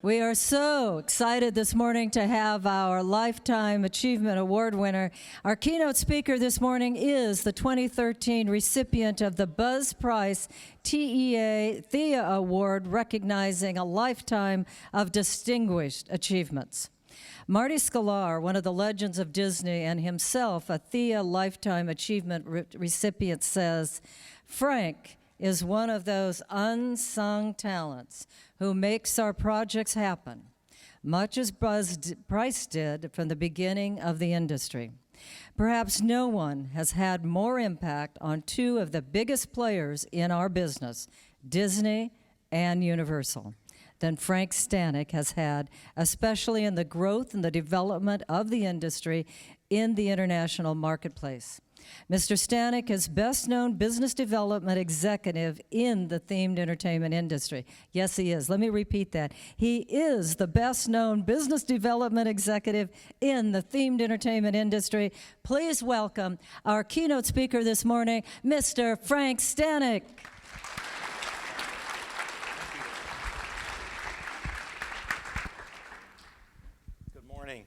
We are so excited this morning to have our Lifetime Achievement Award winner. Our keynote speaker this morning is the 2013 recipient of the Buzz Price TEA Thea Award, recognizing a lifetime of distinguished achievements. Marty Sklar, one of the legends of Disney and himself a Thea Lifetime Achievement recipient, says, "Frank is one of those unsung talents who makes our projects happen, much as Buzz Price did from the beginning of the industry. Perhaps no one has had more impact on two of the biggest players in our business, Disney and Universal, than Frank Stanek has had, especially in the growth and the development of the industry in the international marketplace. Mr. Stanek is best known business development executive in the themed entertainment industry." Yes, he is. Let me repeat that. He is the best known business development executive in the themed entertainment industry. Please welcome our keynote speaker this morning, Mr. Frank Stanek. Good morning.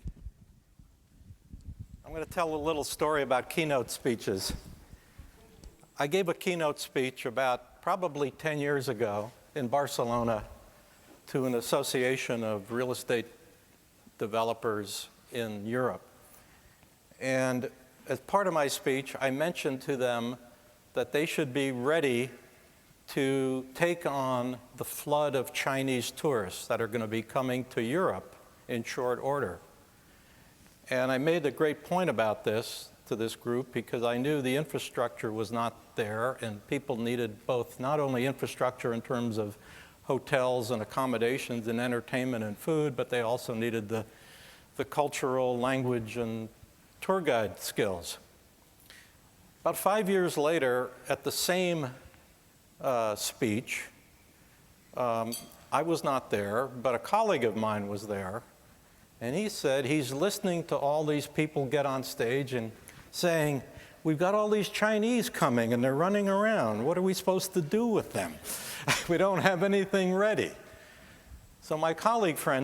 I'm going to tell a little story about keynote speeches. I gave a keynote speech about probably 10 years ago in Barcelona to an association of real estate developers in Europe. And as part of my speech, I mentioned to them that they should be ready to take on the flood of Chinese tourists that are going to be coming to Europe in short order. And I made a great point about this to this group because I knew the infrastructure was not there, and people needed both not only infrastructure in terms of hotels and accommodations and entertainment and food, but they also needed the cultural, language, and tour guide skills. About 5 years later, at the same speech, I was not there, but a colleague of mine was there. And he said he's listening to all these people get on stage and saying, "We've got all these Chinese coming and they're running around. What are we supposed to do with them? We don't have anything ready." So my colleague friend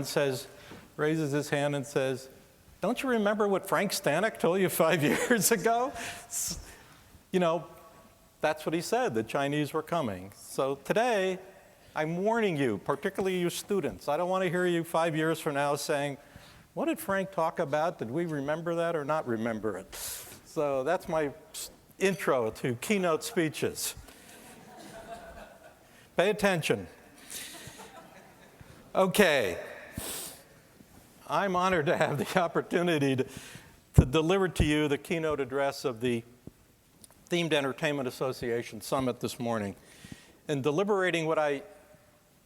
raises his hand and says, "Don't you remember what Frank Stanek told you 5 years ago?" You know, that's what he said, the Chinese were coming. So today, I'm warning you, particularly you students. I don't want to hear you 5 years from now saying, "What did Frank talk about? Did we remember that or not remember it?" So that's my intro to keynote speeches. Pay attention. Okay. I'm honored to have the opportunity to deliver to you the keynote address of the Themed Entertainment Association Summit this morning. In deliberating what I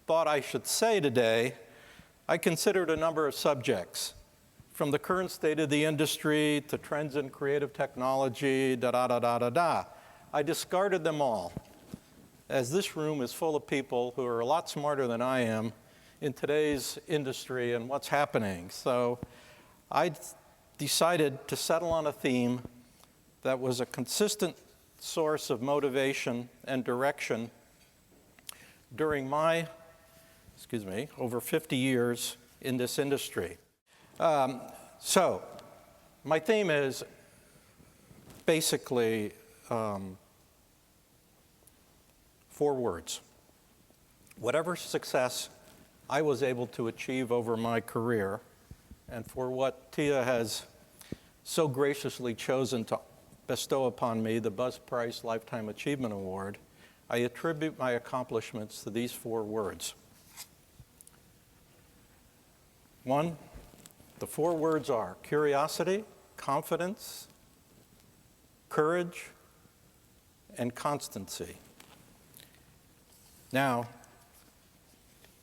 thought I should say today, I considered a number of subjects, from the current state of the industry to trends in creative technology, da-da-da-da-da-da. I discarded them all, as this room is full of people who are a lot smarter than I am in today's industry and what's happening. So I decided to settle on a theme that was a consistent source of motivation and direction during my, over 50 years in this industry. So my theme is basically 4 words. Whatever success I was able to achieve over my career, and for what TIA has so graciously chosen to bestow upon me, the Buzz Price Lifetime Achievement Award, I attribute my accomplishments to these 4 words. 1, the 4 words are curiosity, confidence, courage, and constancy. Now,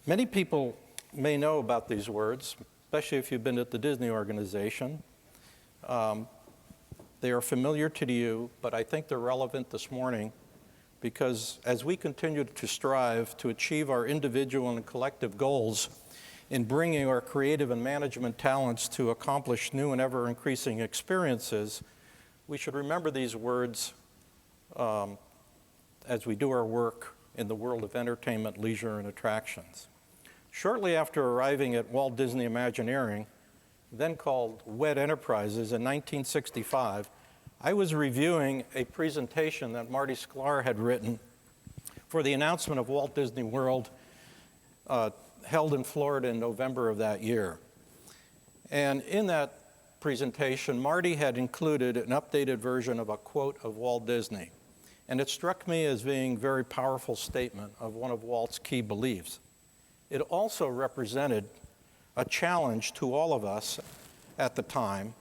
many people may know about these words, especially if you've been at the Disney organization. They are familiar to you, but I think they're relevant this morning because as we continue to strive to achieve our individual and collective goals in bringing our creative and management talents to accomplish new and ever-increasing experiences, we should remember these words as we do our work in the world of entertainment, leisure, and attractions. Shortly after arriving at Walt Disney Imagineering, then called WED Enterprises, in 1965, I was reviewing a presentation that Marty Sklar had written for the announcement of Walt Disney World held in Florida in November of that year. And in that presentation, Marty had included an updated version of a quote of Walt Disney. And it struck me as being a very powerful statement of one of Walt's key beliefs. It also represented a challenge to all of us at the time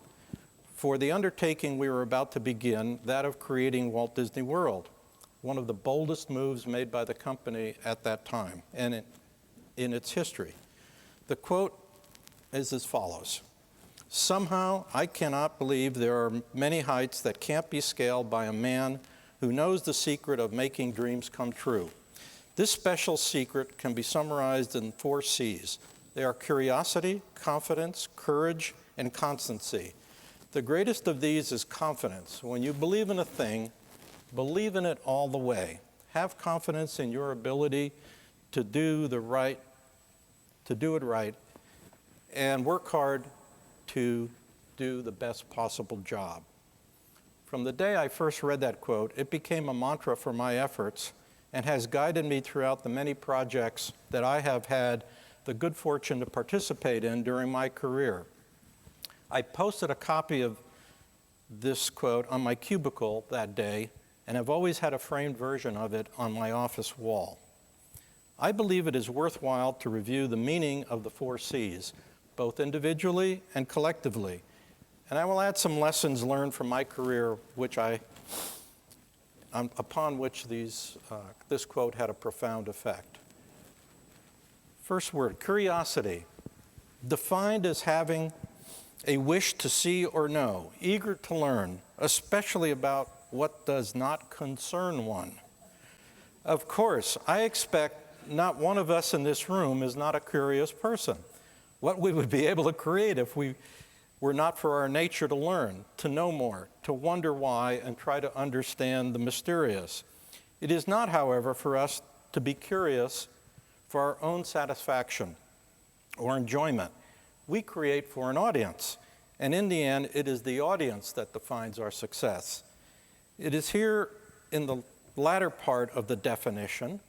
for the undertaking we were about to begin, that of creating Walt Disney World, one of the boldest moves made by the company at that time and in its history. The quote is as follows: "Somehow I cannot believe there are many heights that can't be scaled by a man who knows the secret of making dreams come true. This special secret can be summarized in 4 C's. They are curiosity, confidence, courage, and constancy. The greatest of these is confidence. When you believe in a thing, believe in it all the way. Have confidence in your ability to do it right, and work hard to do the best possible job." From the day I first read that quote, it became a mantra for my efforts and has guided me throughout the many projects that I have had the good fortune to participate in during my career. I posted a copy of this quote on my cubicle that day and have always had a framed version of it on my office wall. I believe it is worthwhile to review the meaning of the 4 C's, both individually and collectively. And I will add some lessons learned from my career upon which this quote had a profound effect. First word, curiosity, defined as having a wish to see or know, eager to learn, especially about what does not concern one. Of course, I expect not one of us in this room is not a curious person. What we would be able to create if we were not for our nature to learn, to know more, to wonder why, and try to understand the mysterious. It is not, however, for us to be curious for our own satisfaction or enjoyment. We create for an audience, and in the end, it is the audience that defines our success. It is here in the latter part of the definition,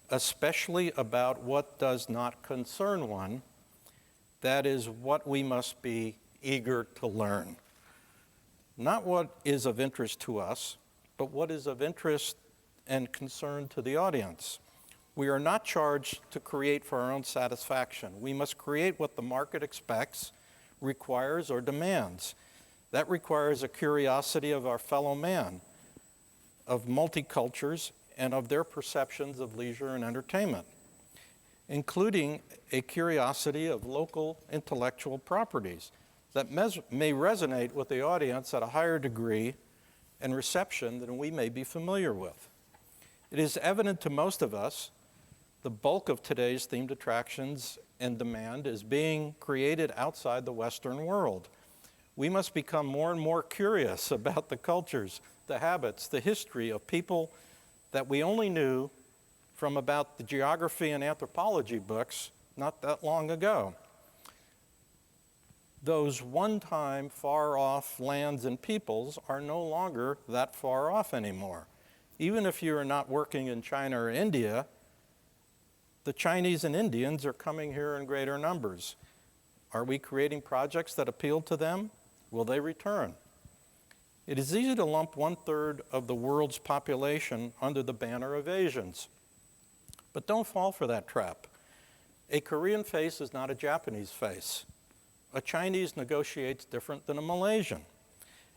especially about what does not concern one, that is what we must be eager to learn. Not what is of interest to us, but what is of interest and concern to the audience. We are not charged to create for our own satisfaction. We must create what the market expects, requires, or demands. That requires a curiosity of our fellow man, of multicultures, and of their perceptions of leisure and entertainment, including a curiosity of local intellectual properties that may resonate with the audience at a higher degree and reception than we may be familiar with. It is evident to most of us the bulk of today's themed attractions and demand is being created outside the Western world. We must become more and more curious about the cultures, the habits, the history of people that we only knew from about the geography and anthropology books not that long ago. Those one-time far-off lands and peoples are no longer that far off anymore. Even if you are not working in China or India, the Chinese and Indians are coming here in greater numbers. Are we creating projects that appeal to them? Will they return? It is easy to lump 1/3 of the world's population under the banner of Asians. But don't fall for that trap. A Korean face is not a Japanese face. A Chinese negotiates different than a Malaysian,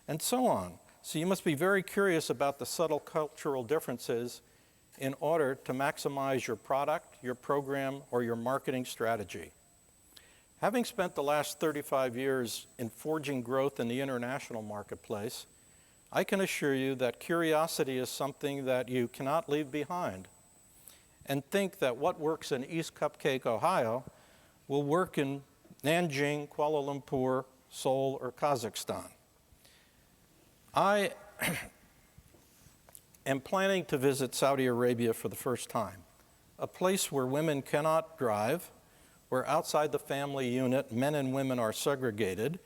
and so on. So you must be very curious about the subtle cultural differences in order to maximize your product, your program, or your marketing strategy. Having spent the last 35 years in forging growth in the international marketplace, I can assure you that curiosity is something that you cannot leave behind, and think that what works in East Cupcake, Ohio, will work in Nanjing, Kuala Lumpur, Seoul, or Kazakhstan. I am planning to visit Saudi Arabia for the first time, a place where women cannot drive, where outside the family unit, men and women are segregated,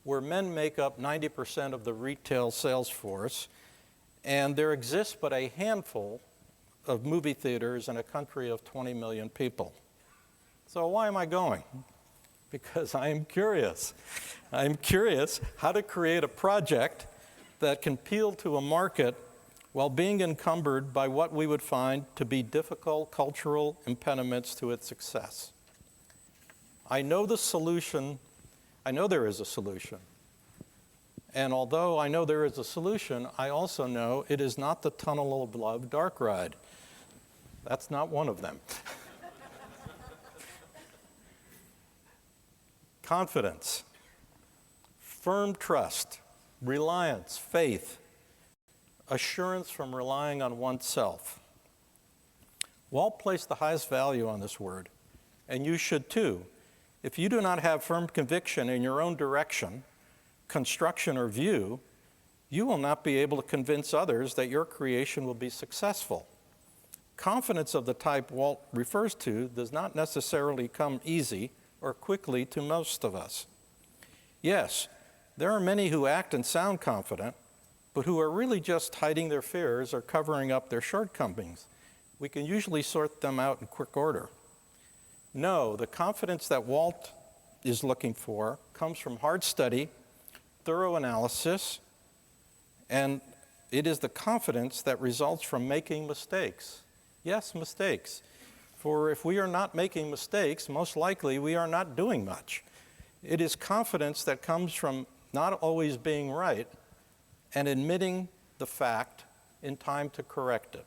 where men make up 90% of the retail sales force, and there exists but a handful of movie theaters in a country of 20 million people. So why am I going? Because I am curious. I'm curious how to create a project that can appeal to a market while being encumbered by what we would find to be difficult cultural impediments to its success. I know the solution. I know there is a solution. And although I know there is a solution, I also know it is not the Tunnel of Love dark ride. That's not one of them. Confidence, firm trust, reliance, faith, assurance from relying on oneself. Walt placed the highest value on this word, and you should too. If you do not have firm conviction in your own direction, construction, or view, you will not be able to convince others that your creation will be successful. Confidence of the type Walt refers to does not necessarily come easy or quickly to most of us. Yes, there are many who act and sound confident, but who are really just hiding their fears or covering up their shortcomings. We can usually sort them out in quick order. No, the confidence that Walt is looking for comes from hard study, thorough analysis, and it is the confidence that results from making mistakes. Yes, mistakes. For if we are not making mistakes, most likely we are not doing much. It is confidence that comes from not always being right and admitting the fact in time to correct it.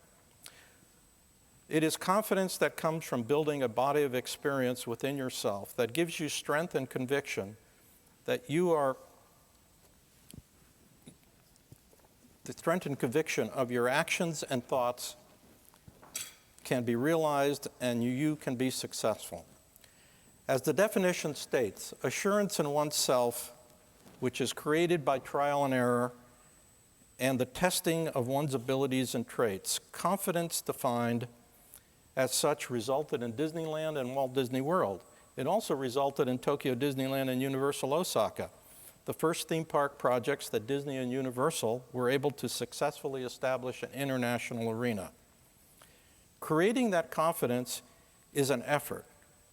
It is confidence that comes from building a body of experience within yourself that gives you strength and conviction that you are the strength and conviction of your actions and thoughts can be realized and you can be successful. As the definition states, assurance in oneself, which is created by trial and error and the testing of one's abilities and traits. Confidence defined as such resulted in Disneyland and Walt Disney World. It also resulted in Tokyo Disneyland and Universal Osaka, the first theme park projects that Disney and Universal were able to successfully establish an international arena. Creating that confidence is an effort,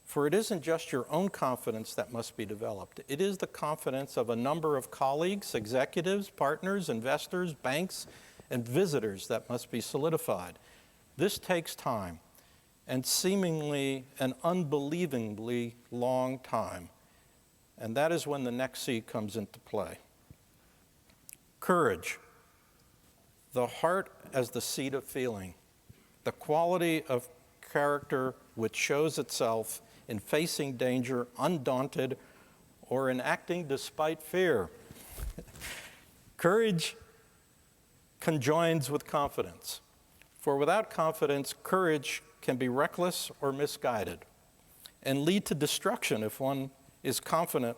for it isn't just your own confidence that must be developed. It is the confidence of a number of colleagues, executives, partners, investors, banks, and visitors that must be solidified. This takes time, and seemingly an unbelievably long time. And that is when the next C comes into play. Courage, the heart as the seat of feeling, the quality of character which shows itself in facing danger undaunted or in acting despite fear. Courage conjoins with confidence. For without confidence, courage can be reckless or misguided and lead to destruction if one is confident,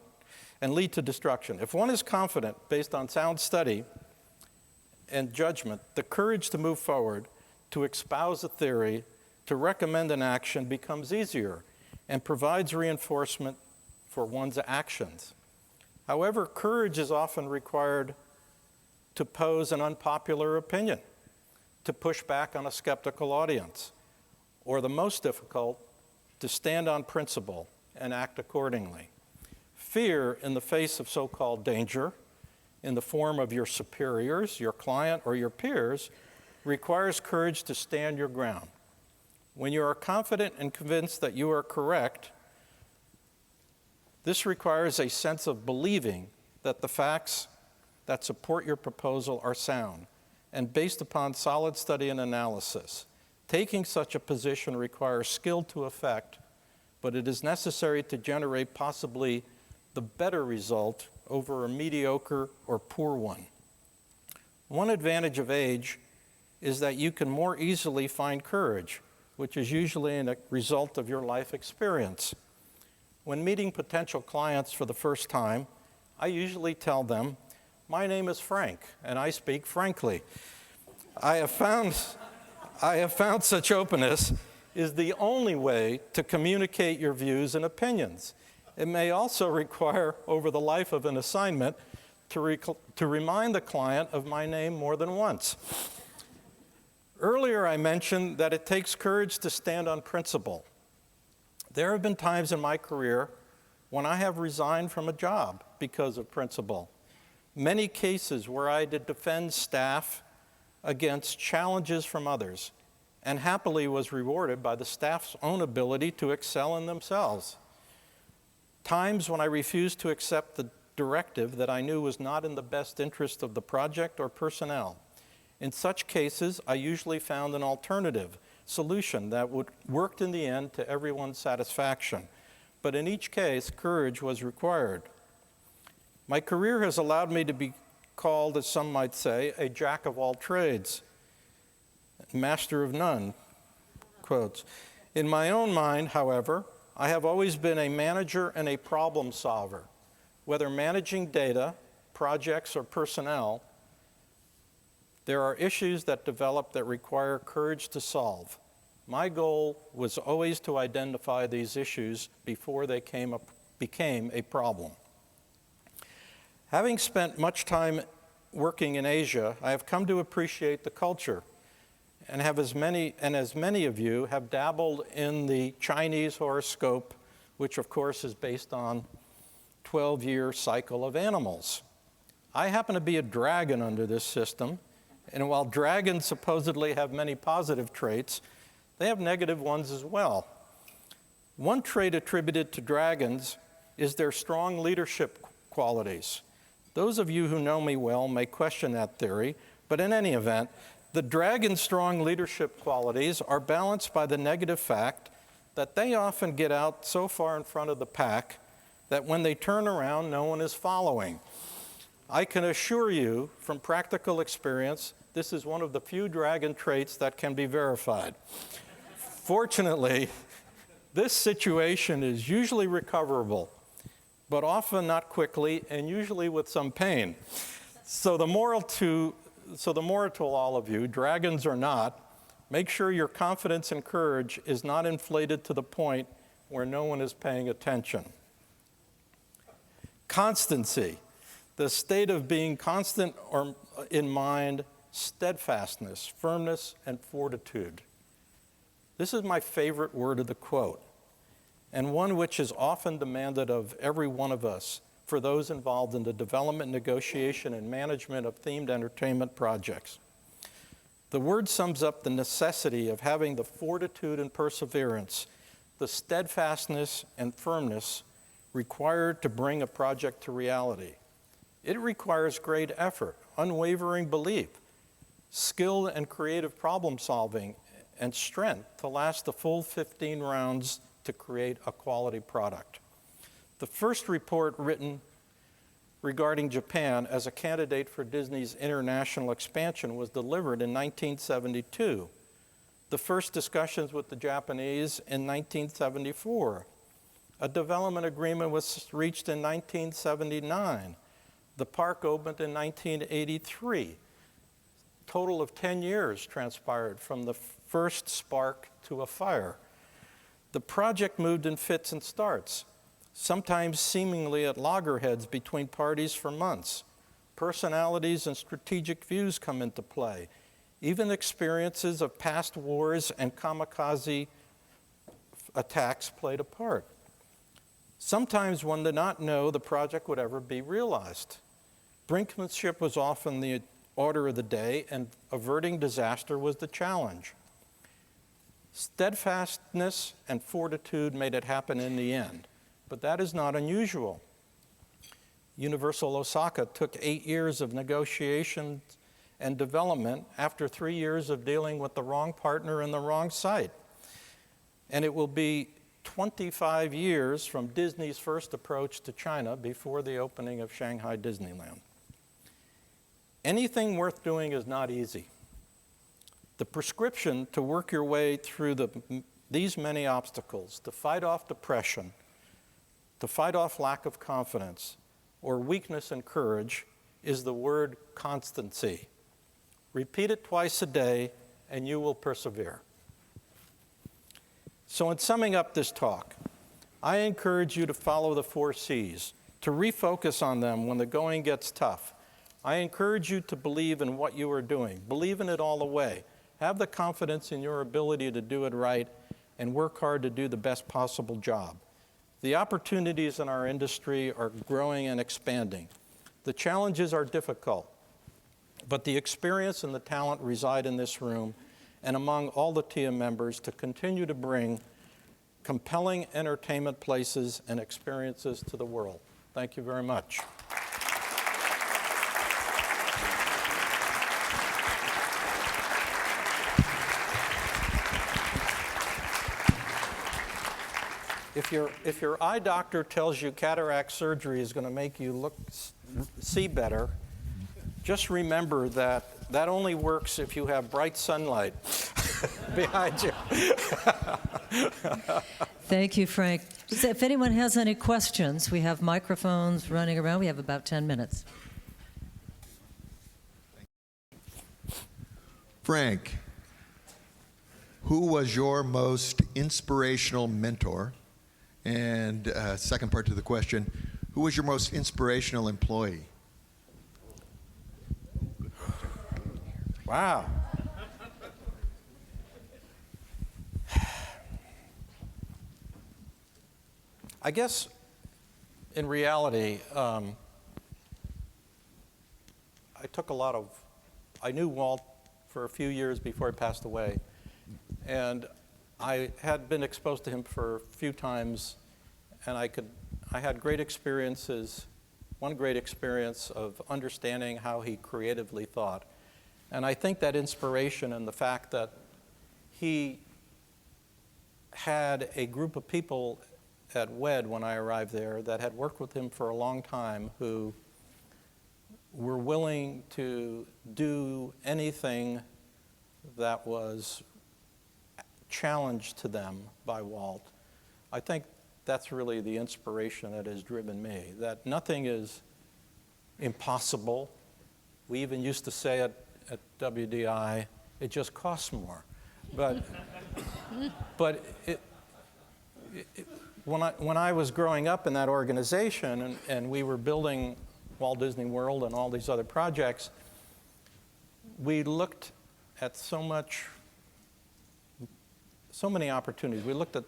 and lead to destruction. If one is confident based on sound study and judgment, the courage to move forward, to espouse a theory, to recommend an action becomes easier and provides reinforcement for one's actions. However, courage is often required to pose an unpopular opinion, to push back on a skeptical audience, or the most difficult, to stand on principle and act accordingly. Fear in the face of so-called danger, in the form of your superiors, your client, or your peers, requires courage to stand your ground. When you are confident and convinced that you are correct, this requires a sense of believing that the facts that support your proposal are sound and based upon solid study and analysis. Taking such a position requires skill to effect, but it is necessary to generate possibly the better result over a mediocre or poor one. One advantage of age is that you can more easily find courage, which is usually a result of your life experience. When meeting potential clients for the first time, I usually tell them, "My name is Frank, and I speak frankly." I have found such openness is the only way to communicate your views and opinions. It may also require, over the life of an assignment, to remind the client of my name more than once. Earlier, I mentioned that it takes courage to stand on principle. There have been times in my career when I have resigned from a job because of principle. Many cases where I did defend staff against challenges from others, and happily was rewarded by the staff's own ability to excel in themselves. Times when I refused to accept the directive that I knew was not in the best interest of the project or personnel. In such cases, I usually found an alternative solution that worked in the end to everyone's satisfaction. But in each case, courage was required. My career has allowed me to be called, as some might say, a jack of all trades, master of none, quotes. In my own mind, however, I have always been a manager and a problem solver. Whether managing data, projects, or personnel, there are issues that develop that require courage to solve. My goal was always to identify these issues before they became a problem. Having spent much time working in Asia, I have come to appreciate the culture, and as many of you have dabbled in the Chinese horoscope, which of course is based on 12-year cycle of animals. I happen to be a dragon under this system, and while dragons supposedly have many positive traits, they have negative ones as well. One trait attributed to dragons is their strong leadership qualities. Those of you who know me well may question that theory, but in any event, the dragon's strong leadership qualities are balanced by the negative fact that they often get out so far in front of the pack that when they turn around, no one is following. I can assure you from practical experience, this is one of the few dragon traits that can be verified. Fortunately, this situation is usually recoverable, but often not quickly and usually with some pain. So the moral to all of you, dragons or not, make sure your confidence and courage is not inflated to the point where no one is paying attention. Constancy, the state of being constant or in mind, steadfastness, firmness, and fortitude. This is my favorite word of the quote, and one which is often demanded of every one of us for those involved in the development, negotiation, and management of themed entertainment projects. The word sums up the necessity of having the fortitude and perseverance, the steadfastness and firmness required to bring a project to reality. It requires great effort, unwavering belief, skill and creative problem solving, and strength to last the full 15 rounds to create a quality product. The first report written regarding Japan as a candidate for Disney's international expansion was delivered in 1972. The first discussions with the Japanese in 1974. A development agreement was reached in 1979. The park opened in 1983. Total of 10 years transpired from the first spark to a fire. The project moved in fits and starts, sometimes seemingly at loggerheads between parties for months. Personalities and strategic views come into play. Even experiences of past wars and kamikaze attacks played a part. Sometimes one did not know the project would ever be realized. Brinkmanship was often the order of the day, and averting disaster was the challenge. Steadfastness and fortitude made it happen in the end, but that is not unusual. Universal Osaka took 8 years of negotiations and development after 3 years of dealing with the wrong partner and the wrong site. And it will be 25 years from Disney's first approach to China before the opening of Shanghai Disneyland. Anything worth doing is not easy. The prescription to work your way through these many obstacles, to fight off depression, to fight off lack of confidence, or weakness and courage, is the word constancy. Repeat it twice a day, and you will persevere. So in summing up this talk, I encourage you to follow the 4 C's, to refocus on them when the going gets tough. I encourage you to believe in what you are doing. Believe in it all the way. Have the confidence in your ability to do it right and work hard to do the best possible job. The opportunities in our industry are growing and expanding. The challenges are difficult, but the experience and the talent reside in this room and among all the TIA members to continue to bring compelling entertainment places and experiences to the world. Thank you very much. If your eye doctor tells you cataract surgery is going to make you see better, just remember that only works if you have bright sunlight behind you. Thank you, Frank. So if anyone has any questions, we have microphones running around. We have about 10 minutes. Frank, who was your most inspirational mentor? And second part to the question, who was your most inspirational employee? Wow. I guess in reality, I knew Walt for a few years before he passed away. And I had been exposed to him for a few times, and I had great experiences, one great experience of understanding how he creatively thought. And I think that inspiration and the fact that he had a group of people at WED when I arrived there that had worked with him for a long time who were willing to do anything that was challenged to them by Walt. I think that's really the inspiration that has driven me, that nothing is impossible. We even used to say at WDI, it just costs more. But when I was growing up in that organization and we were building Walt Disney World and all these other projects, we looked at so many opportunities. We looked at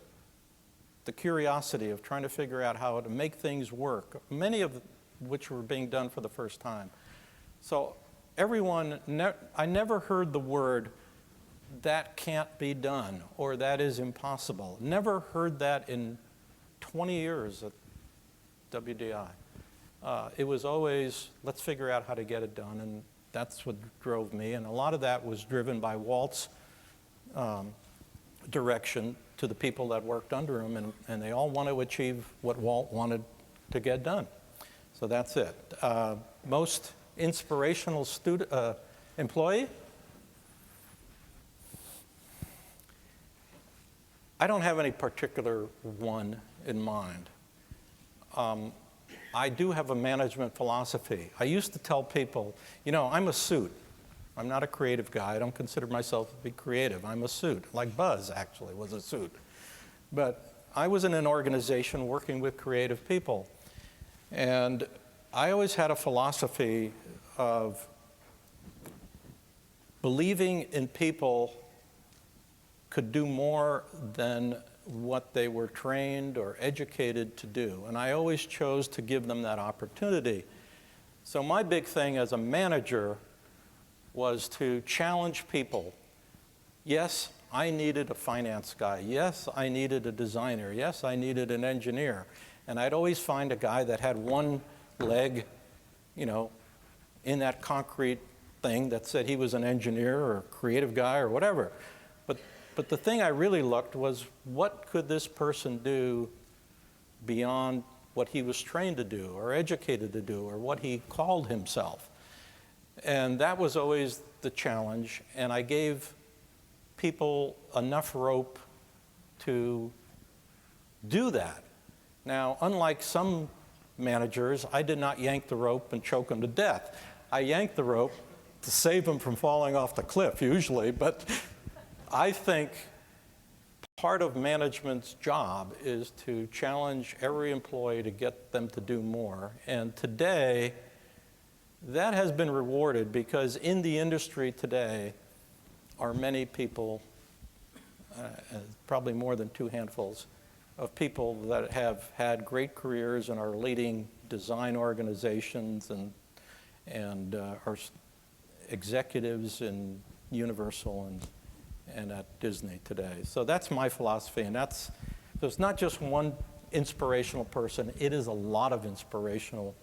the curiosity of trying to figure out how to make things work, many of which were being done for the first time. So I never heard the word, that can't be done, or that is impossible. Never heard that in 20 years at WDI. It was always, let's figure out how to get it done, and that's what drove me. And a lot of that was driven by Walt's direction to the people that worked under him, and they all want to achieve what Walt wanted to get done. So that's it. Most inspirational employee? I don't have any particular one in mind. I do have a management philosophy. I used to tell people, I'm a suit. I'm not a creative guy. I don't consider myself to be creative. I'm a suit, like Buzz actually was a suit. But I was in an organization working with creative people. And I always had a philosophy of believing in people could do more than what they were trained or educated to do. And I always chose to give them that opportunity. So my big thing as a manager was to challenge people. Yes, I needed a finance guy. Yes, I needed a designer. Yes, I needed an engineer. And I'd always find a guy that had one leg, in that concrete thing that said he was an engineer or a creative guy or whatever. But the thing I really looked was, what could this person do beyond what he was trained to do or educated to do or what he called himself? And that was always the challenge. And I gave people enough rope to do that. Now, unlike some managers, I did not yank the rope and choke them to death. I yanked the rope to save them from falling off the cliff, usually. But I think part of management's job is to challenge every employee to get them to do more. And today, that has been rewarded because in the industry today are many people, probably more than two handfuls, of people that have had great careers and are leading design organizations and are executives in Universal and at Disney today. So that's my philosophy, and there's not just one inspirational person, it is a lot of inspirational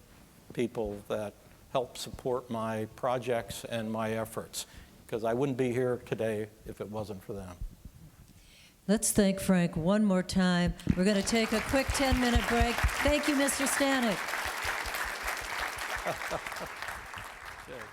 people that help support my projects and my efforts, because I wouldn't be here today if it wasn't for them. Let's thank Frank one more time. We're going to take a quick 10-minute break. Thank you, Mr. Stanek. Okay.